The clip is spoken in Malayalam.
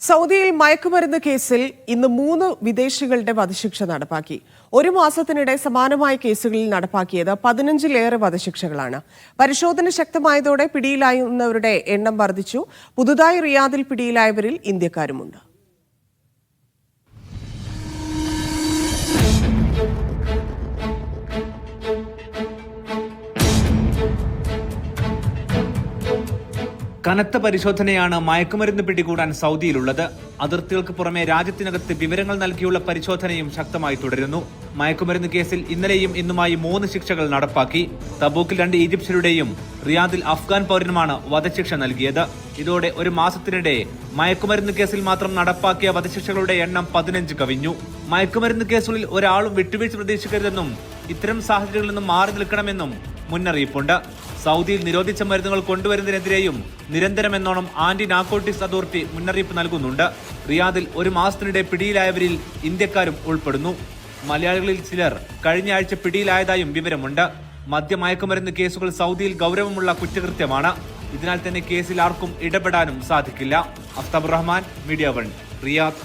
സൗദിയിൽ മയക്കുമരുന്ന് കേസിൽ ഇന്ന് 3 വിദേശികളുടെ വധശിക്ഷ നടപ്പാക്കി. ഒരു മാസത്തിനിടെ സമാനമായ കേസുകളിൽ നടപ്പാക്കിയത് 15-ലേറെ വധശിക്ഷകളാണ്. പരിശോധന ശക്തമായതോടെ പിടിയിലാവുന്നവരുടെ എണ്ണം വർദ്ധിച്ചു. പുതുതായി റിയാദിൽ പിടിയിലായവരിൽ ഇന്ത്യക്കാരുമുണ്ട്. കനത്ത പരിശോധനയാണ് മയക്കുമരുന്ന് പിടികൂടാൻ സൗദിയിലുള്ളത്. അതിർത്തികൾക്ക് പുറമെ രാജ്യത്തിനകത്ത് വിവരങ്ങൾ നൽകിയുള്ള പരിശോധനയും ശക്തമായി തുടരുന്നു. മയക്കുമരുന്ന് കേസിൽ ഇന്നലെയും ഇന്നുമായി 3 ശിക്ഷകൾ നടപ്പാക്കി. തബൂക്കിൽ 2 ഈജിപ്ഷ്യരുടെയും റിയാദിൽ അഫ്ഗാൻ പൗരനുമാണ് വധശിക്ഷ നൽകിയത്. ഇതോടെ ഒരു മാസത്തിനിടെ മയക്കുമരുന്ന് കേസിൽ മാത്രം നടപ്പാക്കിയ വധശിക്ഷകളുടെ എണ്ണം 15 കവിഞ്ഞു. മയക്കുമരുന്ന് കേസുകളിൽ ഒരാളും വിട്ടുവീഴ്ച പ്രതീക്ഷിക്കരുതെന്നും ഇത്തരം സാഹചര്യങ്ങളിൽ നിന്നും മാറി നിൽക്കണമെന്നും മുന്നറിയിപ്പുണ്ട്. സൗദിയിൽ നിരോധിച്ച മരുന്നുകൾ കൊണ്ടുവരുന്നതിനെതിരെയും നിരന്തരമെന്നോണം ആന്റി നാർക്കോട്ടിക്സ് അതോറിറ്റി മുന്നറിയിപ്പ് നൽകുന്നുണ്ട്. റിയാദിൽ ഒരു മാസത്തിനിടെ പിടിയിലായവരിൽ ഇന്ത്യക്കാരും ഉൾപ്പെടുന്നു. മലയാളികളിൽ ചിലർ കഴിഞ്ഞ ആഴ്ച പിടിയിലായതായും വിവരമുണ്ട്. മദ്യമയക്കുമരുന്ന് കേസുകൾ സൗദിയിൽ ഗൗരവമുള്ള കുറ്റകൃത്യമാണ്. ഇതിനാൽ തന്നെ കേസിൽ ആർക്കും ഇടപെടാനും സാധിക്കില്ല. Aftab Rahman, media 1, Riyadh.